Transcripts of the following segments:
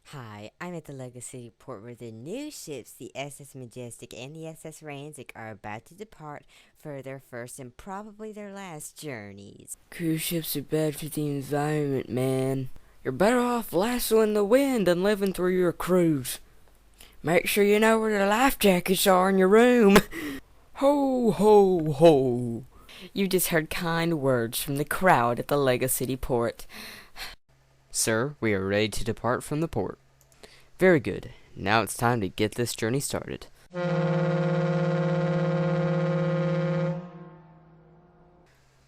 Hi, I'm at the Legacy port where the new ships, the SS Majestic and the SS Ransic, are about to depart for their first and probably their last journeys. Cruise ships are bad for the environment, man. You're better off lassoing the wind than living through your cruise. Make sure you know where the life jackets are in your room. Ho, ho, ho. You just heard kind words from the crowd at the Legacy port. Sir, we are ready to depart from the port. Very good. Now it's time to get this journey started.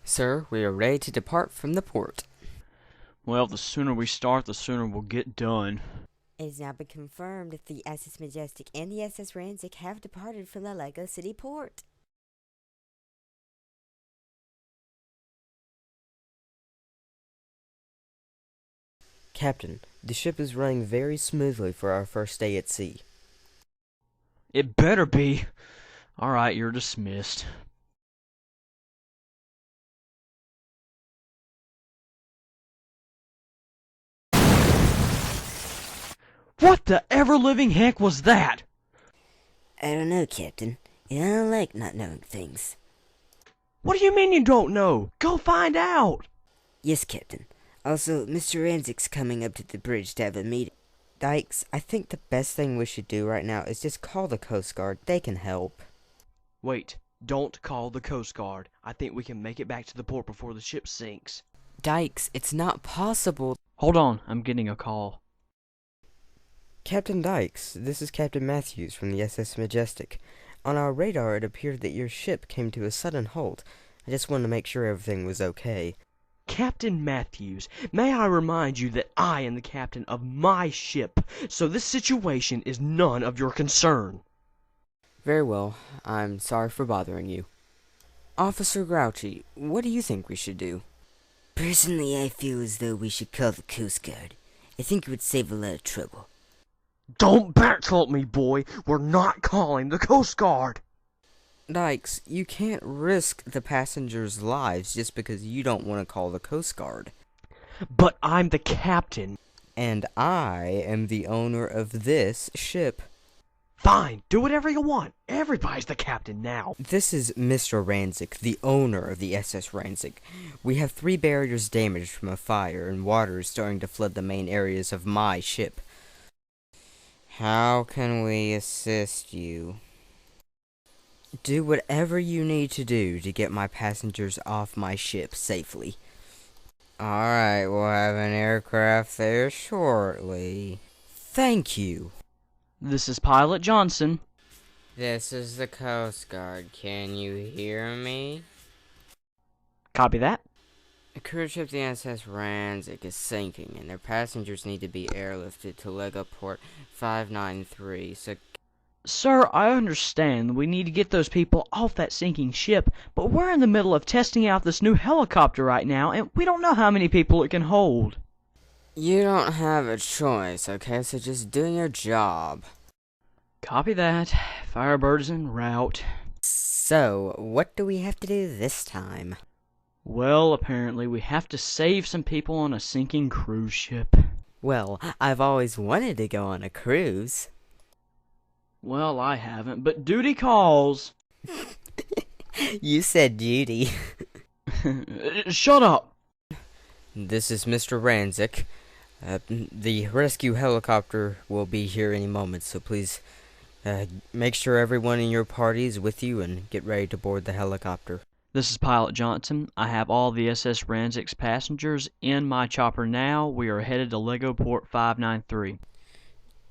Sir, we are ready to depart from the port. Well, the sooner we start, the sooner we'll get done. It has now been confirmed that the SS Majestic and the SS Ransic have departed from the Lego City port. Captain, the ship is running very smoothly for our first day at sea. It better be. Alright, you're dismissed. What the ever-living heck was that? I don't know, Captain. I don't like not knowing things. What do you mean you don't know? Go find out! Yes, Captain. Also, Mr. Ransic's coming up to the bridge to have a meeting. Dykes, I think the best thing we should do right now is just call the Coast Guard. They can help. Wait, don't call the Coast Guard. I think we can make it back to the port before the ship sinks. Dykes, it's not possible. Hold on, I'm getting a call. Captain Dykes, this is Captain Matthews from the SS Majestic. On our radar, it appeared that your ship came to a sudden halt. I just wanted to make sure everything was okay. Captain Matthews, may I remind you that I am the captain of my ship, so this situation is none of your concern. Very well. I'm sorry for bothering you. Officer Grouchy, what do you think we should do? Personally, I feel as though we should call the Coast Guard. I think it would save a lot of trouble. Don't backtalk me, boy. We're not calling the Coast Guard. Dykes, you can't risk the passengers' lives just because you don't want to call the Coast Guard. But I'm the captain. And I am the owner of this ship. Fine, do whatever you want. Everybody's the captain now. This is Mr. Ransic, the owner of the SS Ransic. We have 3 barriers damaged from a fire, and water is starting to flood the main areas of my ship. How can we assist you? Do whatever you need to do to get my passengers off my ship safely. Alright, we'll have an aircraft there shortly. Thank you. This is Pilot Johnson. This is the Coast Guard. Can you hear me? Copy that. A cruise ship, the SS Ransic, is sinking, and their passengers need to be airlifted to Lego Port 593. So, Sir, I understand we need to get those people off that sinking ship, but we're in the middle of testing out this new helicopter right now, and we don't know how many people it can hold. you don't have a choice, okay? So just do your job. Copy that. Firebird's en route. So, what do we have to do this time? Well, apparently we have to save some people on a sinking cruise ship. Well, I've always wanted to go on a cruise. Well, I haven't, but duty calls. You said duty. Shut up. This is Mr. Ransic. The rescue helicopter will be here any moment, so please make sure everyone in your party is with you and get ready to board the helicopter. This is Pilot Johnson. I have all the SS Ransic's passengers in my chopper now. We are headed to Lego Port 593.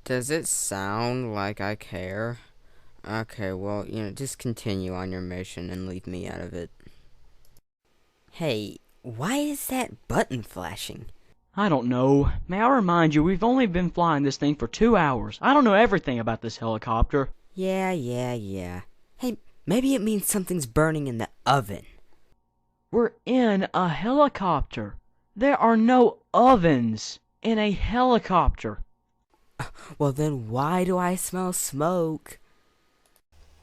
Does it sound like I care? Okay, well, just continue on your mission and leave me out of it. Hey, why is that button flashing? I don't know. May I remind you, we've only been flying this thing for 2 hours. I don't know everything about this helicopter. Yeah. Hey, maybe it means something's burning in the oven. We're in a helicopter. There are no ovens in a helicopter. Well, then why do I smell smoke?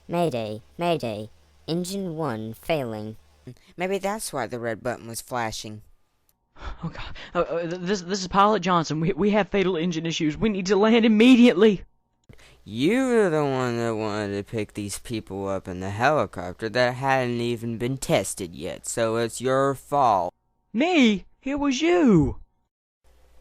Mayday, Mayday. Engine 1 failing. Maybe that's why the red button was flashing. Oh God. This is Pilot Johnson. We have fatal engine issues. We need to land immediately. You were the one that wanted to pick these people up in the helicopter that hadn't even been tested yet, so it's your fault. Me? It was you.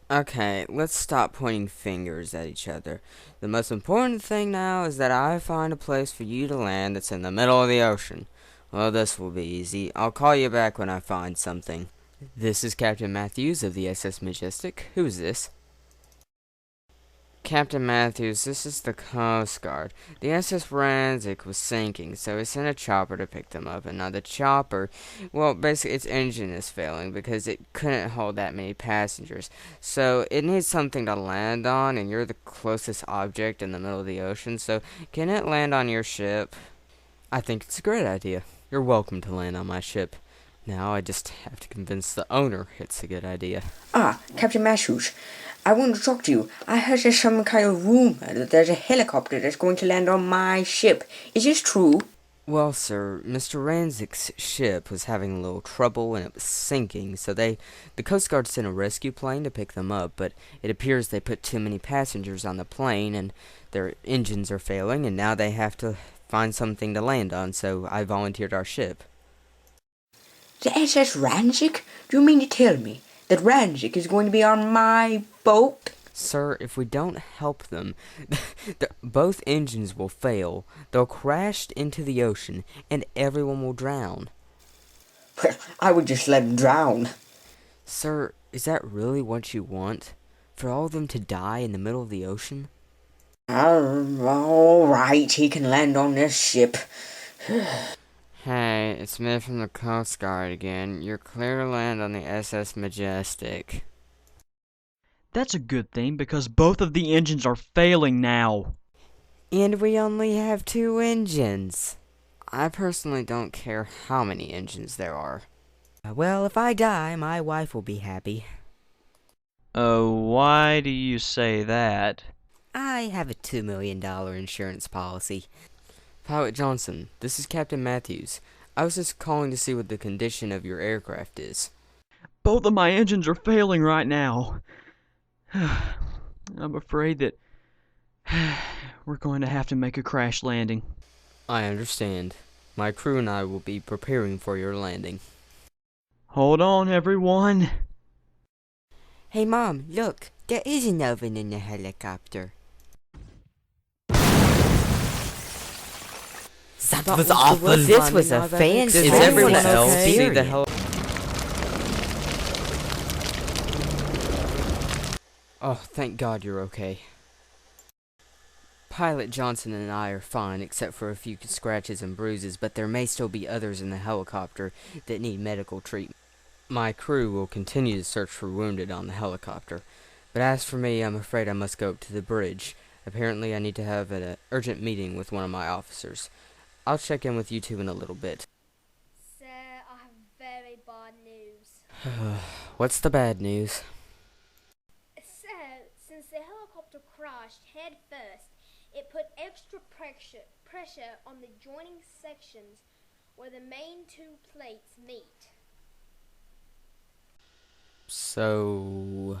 Okay, let's stop pointing fingers at each other. The most important thing now is that I find a place for you to land that's in the middle of the ocean. Well, this will be easy. I'll call you back when I find something. This is Captain Matthews of the SS Majestic. Who's this? Captain Matthews, this is the Coast Guard. The SS Ransic was sinking, so we sent a chopper to pick them up. And now the chopper, well, basically its engine is failing because it couldn't hold that many passengers. So it needs something to land on, and you're the closest object in the middle of the ocean. So can it land on your ship? I think it's a great idea. You're welcome to land on my ship. Now I just have to convince the owner it's a good idea. Captain Matthews, I want to talk to you. I heard there's some kind of rumor that there's a helicopter that's going to land on my ship. Is this true? Well, sir, Mr. Ransic's ship was having a little trouble and it was sinking, so the Coast Guard sent a rescue plane to pick them up, but it appears they put too many passengers on the plane and their engines are failing, and now they have to find something to land on, so I volunteered our ship. The SS Ransic? Do you mean to tell me that Ransic is going to be on my boat? Sir, if we don't help them, both engines will fail, they'll crash into the ocean, and everyone will drown. I would just let them drown. Sir, is that really what you want? For all of them to die in the middle of the ocean? All right, he can land on this ship. Hey, it's me from the Coast Guard again. You're clear to land on the SS Majestic. That's a good thing because both of the engines are failing now. And we only have 2 engines. I personally don't care how many engines there are. Well, if I die, my wife will be happy. Why do you say that? I have a $2 million insurance policy. Pilot Johnson, this is Captain Matthews. I was just calling to see what the condition of your aircraft is. Both of my engines are failing right now. I'm afraid that we're going to have to make a crash landing. I understand. My crew and I will be preparing for your landing. Hold on, everyone. Hey, Mom, look. There is an oven in the helicopter. That was awful. This was a fancy. Is everyone else see the hell? Oh, thank God you're okay. Pilot Johnson and I are fine, except for a few scratches and bruises, but there may still be others in the helicopter that need medical treatment. My crew will continue to search for wounded on the helicopter, but as for me, I'm afraid I must go up to the bridge. Apparently I need to have an urgent meeting with one of my officers. I'll check in with you two in a little bit. Sir, I have very bad news. What's the bad news? Sir, since the helicopter crashed head first, it put extra pressure on the joining sections where the main 2 plates meet. So...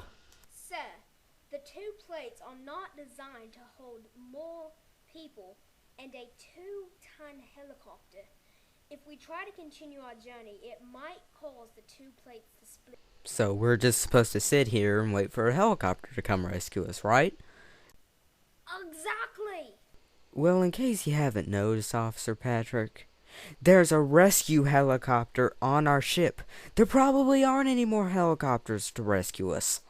Sir, the 2 plates are not designed to hold more people and a 2-ton helicopter. If we try to continue our journey, it might cause the 2 plates to split. So we're just supposed to sit here and wait for a helicopter to come rescue us, right? Exactly! Well, in case you haven't noticed, Officer Patrick, there's a rescue helicopter on our ship. There probably aren't any more helicopters to rescue us.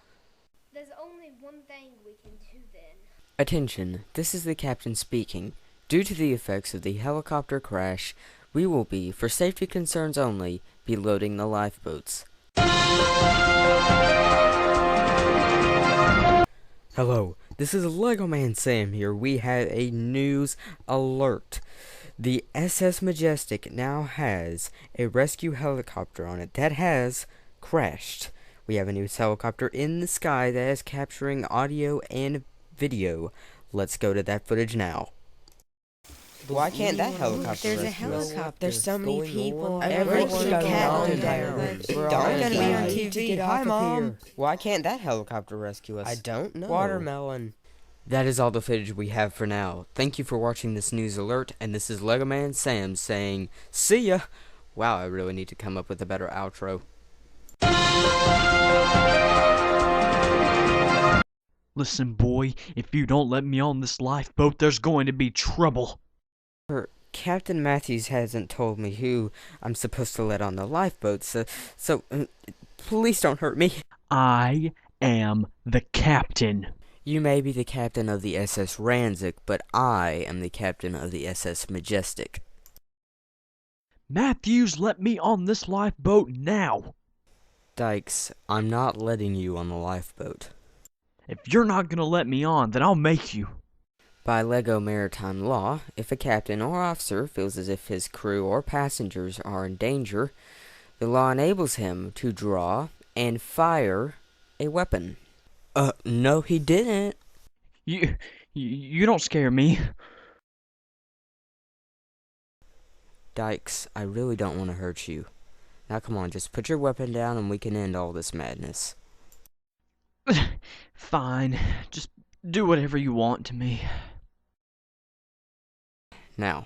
There's only one thing we can do then. Attention, this is the captain speaking. Due to the effects of the helicopter crash, we will be, for safety concerns only, be loading the lifeboats. Hello, this is Lego Man Sam here. We have a news alert. The SS Majestic now has a rescue helicopter on it that has crashed. We have a new helicopter in the sky that is capturing audio and video. Let's go to that footage now. Why can't that helicopter There's a rescue us? helicopter. There's so many people. Everyone's Everyone's going going on down. We're Don't all get gonna me be on on TV. Hi, Mom. Why can't that helicopter rescue us? I don't know. Watermelon. That is all the footage we have for now. Thank you for watching this news alert, and this is Lego Man Sam saying, see ya! Wow, I really need to come up with a better outro. Listen, boy, if you don't let me on this lifeboat, there's going to be trouble. Captain Matthews hasn't told me who I'm supposed to let on the lifeboat, so please don't hurt me. I am the captain. You may be the captain of the SS Ransic, but I am the captain of the SS Majestic. Matthews, let me on this lifeboat now. Dykes, I'm not letting you on the lifeboat. If you're not gonna let me on, then I'll make you. By Lego maritime law, if a captain or officer feels as if his crew or passengers are in danger, the law enables him to draw and fire a weapon. No he didn't. You don't scare me. Dykes, I really don't want to hurt you. Now come on, just put your weapon down and we can end all this madness. Fine. Just do whatever you want to me. Now,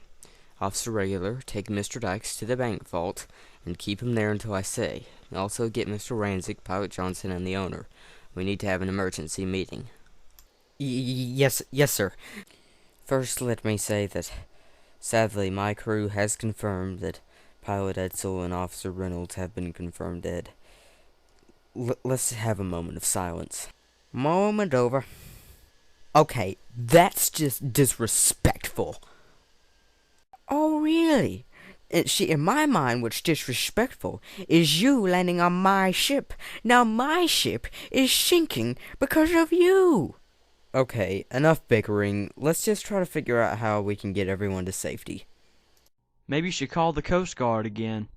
Officer Regular, take Mr. Dykes to the bank vault and keep him there until I say. Also get Mr. Ransic, Pilot Johnson, and the owner. We need to have an emergency meeting. Yes, sir. First, let me say that, sadly, my crew has confirmed that Pilot Edsel and Officer Reynolds have been confirmed dead. Let's have a moment of silence. Moment over. Okay, that's just disrespectful. Oh, really? See, in my mind, what's disrespectful is you landing on my ship. Now my ship is sinking because of you. Okay, enough bickering. Let's just try to figure out how we can get everyone to safety. Maybe you should call the Coast Guard again.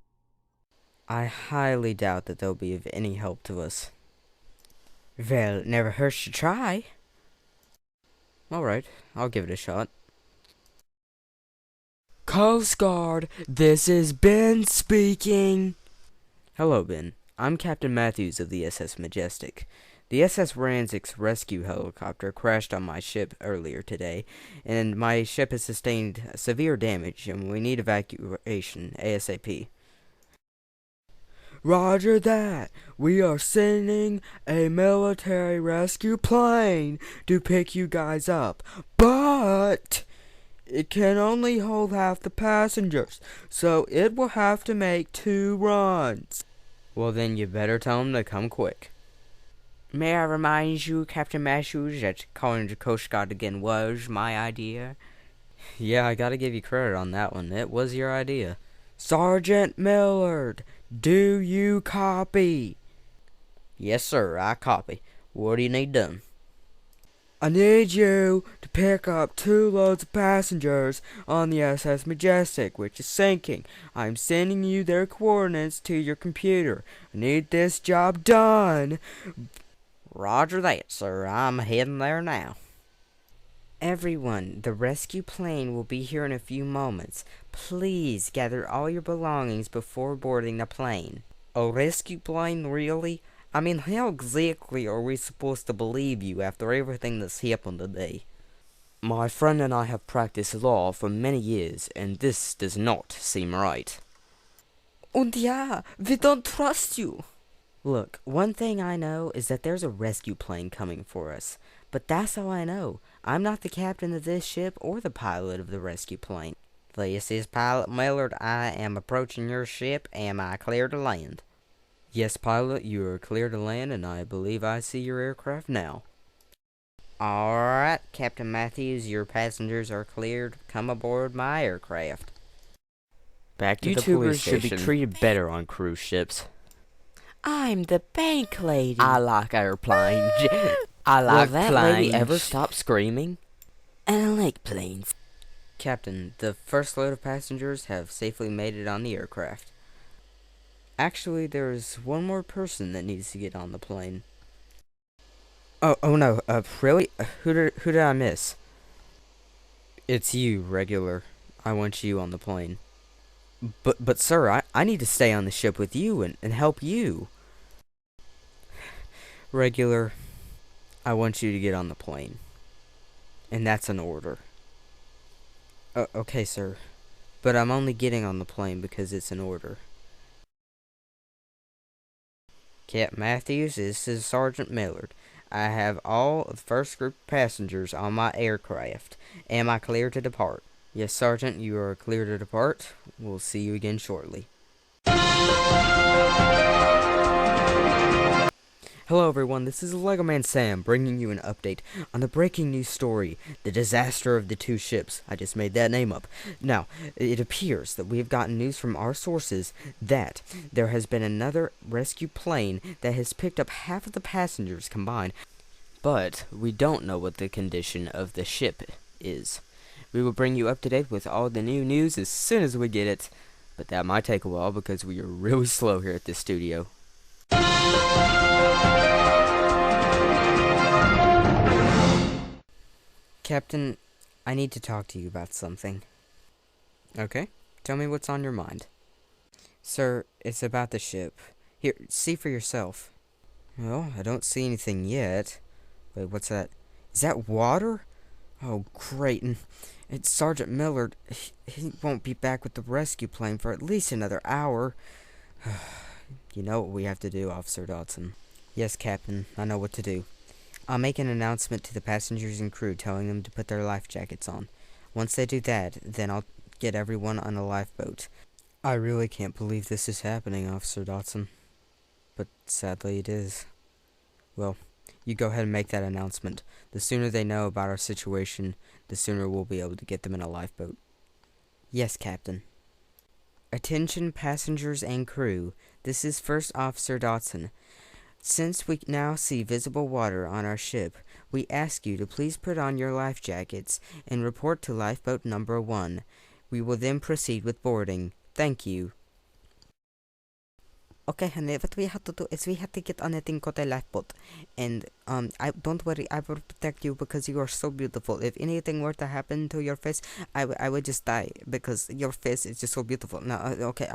I highly doubt that they'll be of any help to us. Well, it never hurts to try. Alright, I'll give it a shot. Coast Guard, this is Ben speaking. Hello, Ben. I'm Captain Matthews of the SS Majestic. The SS Ransic's rescue helicopter crashed on my ship earlier today, and my ship has sustained severe damage, and we need evacuation ASAP. Roger that. We are sending a military rescue plane to pick you guys up, but it can only hold half the passengers, so it will have to make 2 runs. Well, then you better tell them to come quick. May I remind you, Captain Matthews, that calling the Coast Guard again was my idea? Yeah, I gotta give you credit on that one. It was your idea. Sergeant Millard, do you copy? Yes, sir, I copy. What do you need done? I need you to pick up 2 loads of passengers on the SS Majestic, which is sinking. I'm sending you their coordinates to your computer. I need this job done. Roger that, sir. I'm heading there now. Everyone, the rescue plane will be here in a few moments. Please gather all your belongings before boarding the plane. A rescue plane, really? I mean, how exactly are we supposed to believe you after everything that's happened today? My friend and I have practiced law for many years, and this does not seem right. Und ja, we don't trust you. Look, one thing I know is that there's a rescue plane coming for us. But that's all I know. I'm not the captain of this ship or the pilot of the rescue plane. This is Pilot Millard. I am approaching your ship. Am I clear to land? Yes, pilot, you are clear to land, and I believe I see your aircraft now. Alright, Captain Matthews, your passengers are cleared. Come aboard my aircraft. Back to the police station. YouTubers should be treated better on cruise ships. I'm the bank lady. I like airplanes. I like Will that planes. lady ever stop screaming? And I like planes. Captain, the first load of passengers have safely made it on the aircraft. Actually, there's one more person that needs to get on the plane. Oh no, really? Who did I miss? It's you, Regular. I want you on the plane. But sir, I need to stay on the ship with you and help you. Regular, I want you to get on the plane. And that's an order. Okay, sir. But I'm only getting on the plane because it's an order. Captain Matthews, this is Sergeant Millard. I have all of the first group of passengers on my aircraft. Am I clear to depart? Yes, Sergeant, you are clear to depart. We'll see you again shortly. Hello everyone, this is Lego Man Sam bringing you an update on the breaking news story, the disaster of the two ships. I just made that name up. Now, it appears that we have gotten news from our sources that there has been another rescue plane that has picked up half of the passengers combined, but we don't know what the condition of the ship is. We will bring you up to date with all the new news as soon as we get it, but that might take a while because we are really slow here at this studio. Captain, I need to talk to you about something. Okay, tell me what's on your mind. Sir, it's about the ship. Here, see for yourself. Well, I don't see anything yet. Wait, what's that? Is that water? Oh, great. And it's Sergeant Millard. He won't be back with the rescue plane for at least another hour. You know what we have to do, Officer Dodson. Yes, Captain, I know what to do. I'll make an announcement to the passengers and crew telling them to put their life jackets on. Once they do that, then I'll get everyone on a lifeboat. I really can't believe this is happening, Officer Dodson. But sadly it is. Well, you go ahead and make that announcement. The sooner they know about our situation, the sooner we'll be able to get them in a lifeboat. Yes, Captain. Attention passengers and crew. This is First Officer Dodson. Since we now see visible water on our ship, we ask you to please put on your life jackets and report to lifeboat number 1. We will then proceed with boarding. Thank you. Okay, honey, what we have to do is we have to get on a thing called a lifeboat. And, don't worry, I will protect you because you are so beautiful. If anything were to happen to your face, I would just die because your face is just so beautiful. Now, okay,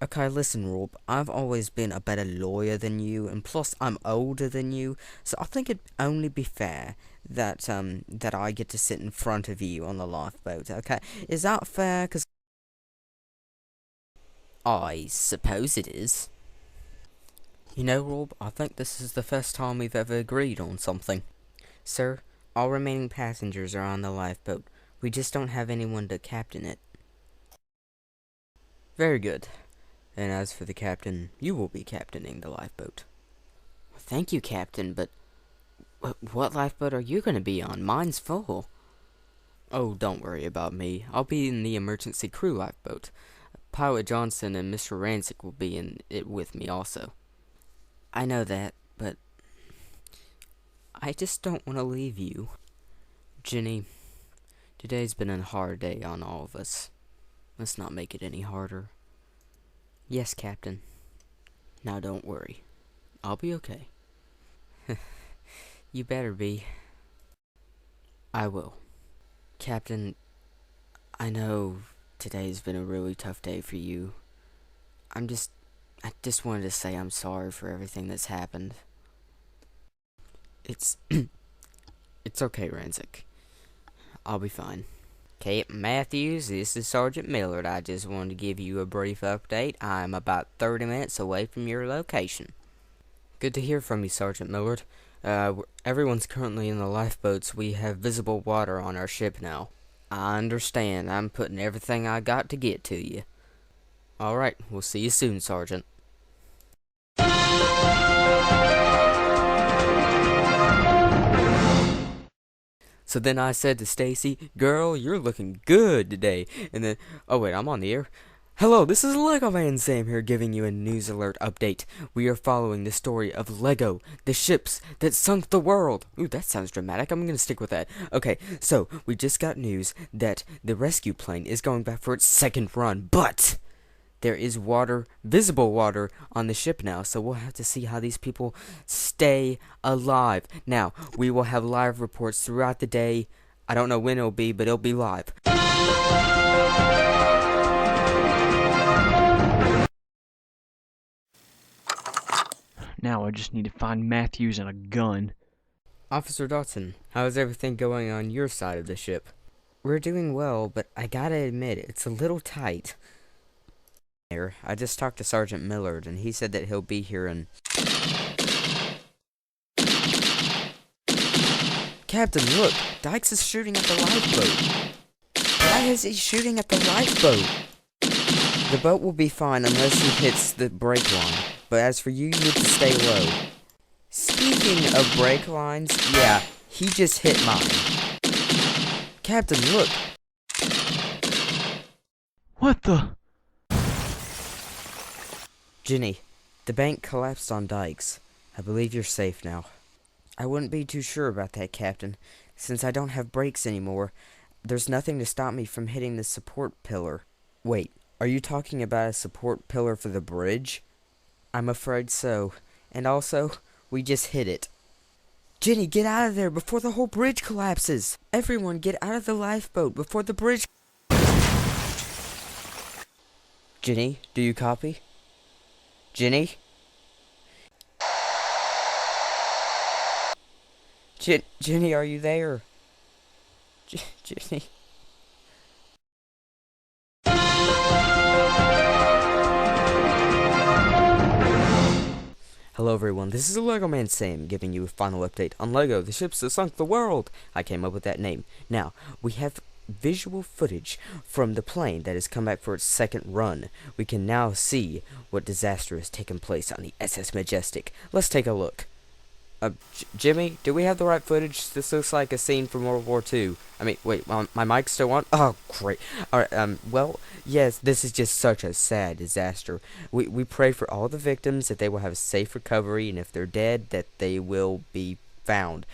Okay, listen, Rob, I've always been a better lawyer than you, and plus I'm older than you, so I think it'd only be fair that, that I get to sit in front of you on the lifeboat, okay? Is that fair? 'Cause I suppose it is. You know, Rob, I think this is the first time we've ever agreed on something. Sir, all remaining passengers are on the lifeboat. We just don't have anyone to captain it. Very good. And as for the captain, you will be captaining the lifeboat. Thank you, Captain, but what lifeboat are you going to be on? Mine's full. Oh, don't worry about me. I'll be in the emergency crew lifeboat. Pilot Johnson and Mr. Ransic will be in it with me also. I know that, but I just don't want to leave you. Jenny, today's been a hard day on all of us. Let's not make it any harder. Yes, Captain. Now don't worry. I'll be okay. You better be. I will. Captain, I know today's been a really tough day for you. I just wanted to say I'm sorry for everything that's happened. It's okay, Ransic. I'll be fine. Captain Matthews, this is Sergeant Millard. I just wanted to give you a brief update. I'm about 30 minutes away from your location. Good to hear from you, Sergeant Millard. Everyone's currently in the lifeboats. We have visible water on our ship now. I understand. I'm putting everything I got to get to you. Alright, we'll see you soon, Sergeant. So then I said to Stacy, "Girl, you're looking good today." And then, oh wait, I'm on the air. Hello, this is Lego Man Sam here giving you a news alert update. We are following the story of Lego, the ships that sunk the world. Ooh, that sounds dramatic. I'm gonna stick with that. Okay, so we just got news that the rescue plane is going back for its second run, but there is water, visible water, on the ship now, so we'll have to see how these people stay alive. Now, we will have live reports throughout the day. I don't know when it'll be, but it'll be live. Now I just need to find Mac Hughes and a gun. Officer Dodson, how's everything going on your side of the ship? We're doing well, but I gotta admit, it's a little tight. I just talked to Sergeant Millard, and he said that he'll be here in... Captain, look! Dykes is shooting at the lifeboat. Why is he shooting at the lifeboat? The boat will be fine unless he hits the brake line. But as for you, you need to stay low. Speaking of brake lines, yeah, he just hit mine. Captain, look! What the? Jenny, the bank collapsed on Dykes. I believe you're safe now. I wouldn't be too sure about that, Captain. Since I don't have brakes anymore, there's nothing to stop me from hitting the support pillar. Wait, are you talking about a support pillar for the bridge? I'm afraid so. And also, we just hit it. Jenny, get out of there before the whole bridge collapses! Everyone get out of the lifeboat before the bridge... Jenny, do you copy? Jenny? Jenny, are you there? Jenny? Hello everyone, this is Lego Man Sam giving you a final update on Lego, the ships that sunk the world. I came up with that name. Now, we have visual footage from the plane that has come back for its second run. We can now see what disaster has taken place on the SS Majestic. Let's take a look. Jimmy, do we have the right footage? This looks like a scene from World War II. I mean, wait, my mic's still on? Oh, great. Alright, well, yes, this is just such a sad disaster. We pray for all the victims that they will have a safe recovery, and if they're dead, that they will be found.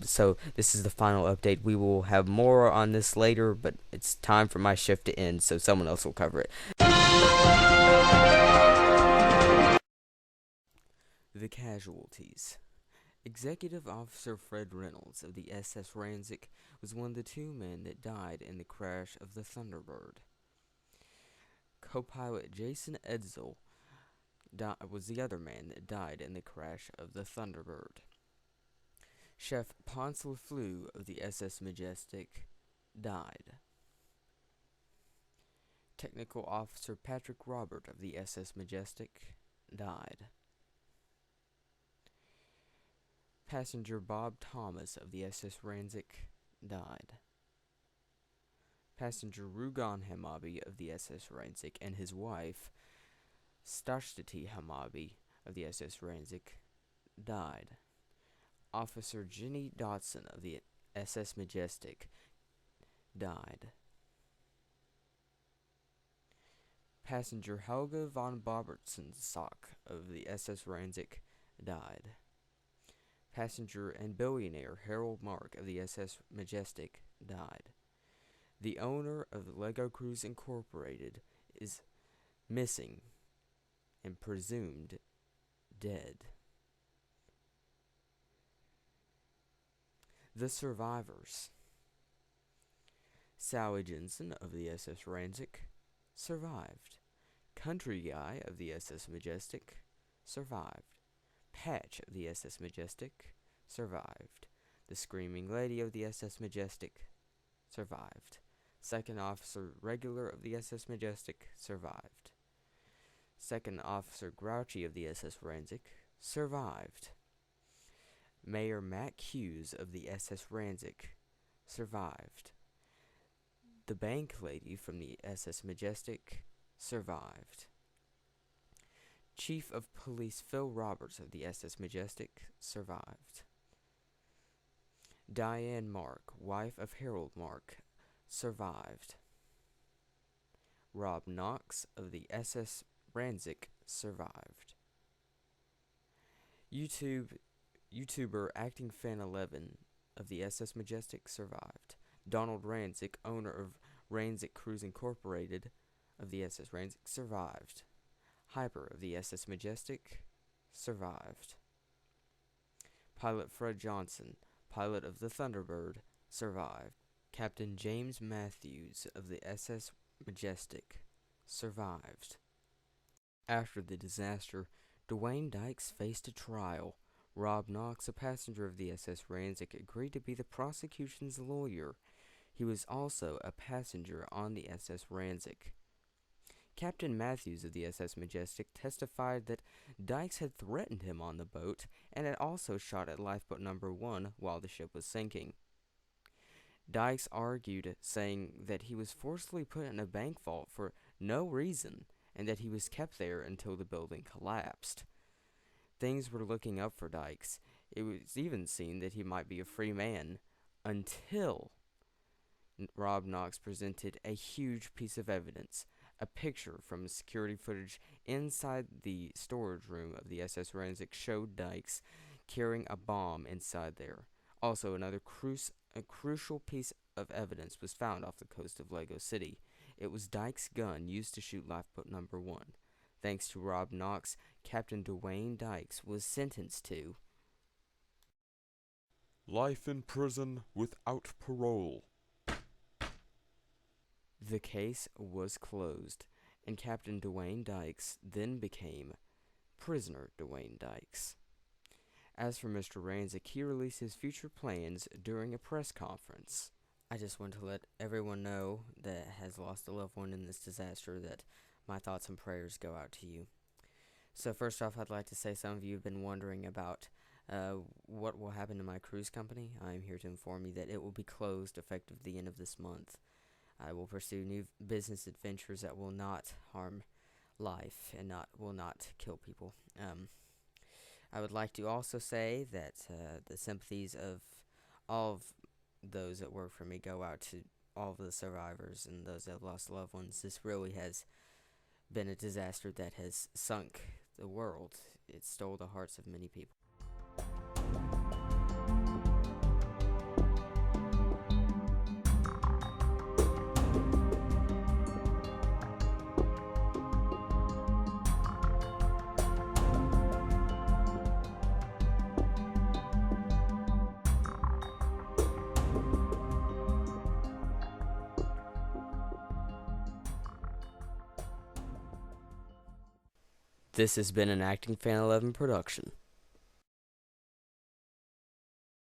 So this is the final update. We will have more on this later, but it's time for my shift to end, so someone else will cover it. The casualties. Executive Officer Fred Reynolds of the SS Ransic was one of the 2 men that died in the crash of the Thunderbird. Co-pilot Jason Edsel was the other man that died in the crash of the Thunderbird. Chef Ponce Lefleur of the SS Majestic died. Technical Officer Patrick Robert of the SS Majestic died. Passenger Bob Thomas of the SS Ransic died. Passenger Rugan Hamabi of the SS Ransic and his wife, Stashtati Hamabi of the SS Ransic, died. Officer Jenny Dodson of the SS Majestic died. Passenger Helga von Bobertson-Sock of the SS Ransic died. Passenger and billionaire Harold Mark of the SS Majestic died. The owner of the Lego Cruise Incorporated is missing and presumed dead. The survivors. Sally Jensen of the SS Ransic survived. Country Guy of the SS Majestic survived. Patch of the SS Majestic survived. The Screaming Lady of the SS Majestic survived. Second Officer Regular of the SS Majestic survived. Second Officer Grouchy of the SS Ransic survived. Mayor Mac Hughes of the SS Ransic survived. The bank lady from the SS Majestic survived. Chief of Police Phil Roberts of the SS Majestic survived. Diane Mark, wife of Harold Mark, survived. Rob Knox of the SS Ransic survived. YouTuber Acting Fan 11 of the SS Majestic survived. Donald Ransic, owner of Ransic Cruise Incorporated of the SS Ransic, survived. Hyper of the SS Majestic survived. Pilot Fred Johnson, pilot of the Thunderbird, survived. Captain James Matthews of the SS Majestic survived. After the disaster, Dwayne Dykes faced a trial. Rob Knox, a passenger of the SS Ransic, agreed to be the prosecution's lawyer. He was also a passenger on the SS Ransic. Captain Matthews of the SS Majestic testified that Dykes had threatened him on the boat and had also shot at lifeboat number 1 while the ship was sinking. Dykes argued, saying that he was forcibly put in a bank vault for no reason and that he was kept there until the building collapsed. Things were looking up for Dykes. It was even seen that he might be a free man until Rob Knox presented a huge piece of evidence. A picture from security footage inside the storage room of the SS Ransic showed Dykes carrying a bomb inside there. Also, another crucial piece of evidence was found off the coast of Lego City. It was Dykes' gun used to shoot lifeboat number 1. Thanks to Rob Knox, Captain Dwayne Dykes was sentenced to life in prison without parole. The case was closed, and Captain Dwayne Dykes then became Prisoner Dwayne Dykes. As for Mr. Ransic, he released his future plans during a press conference. I just want to let everyone know that has lost a loved one in this disaster that my thoughts and prayers go out to you. So first off, I'd like to say some of you have been wondering about what will happen to my cruise company. I am here to inform you that it will be closed effective the end of this month. I will pursue new business adventures that will not harm life and will not kill people. I would like to also say that the sympathies of all of those that work for me go out to all of the survivors and those that have lost loved ones. This really has been a disaster that has sunk the world. It stole the hearts of many people. This has been an Acting Fan 11 production.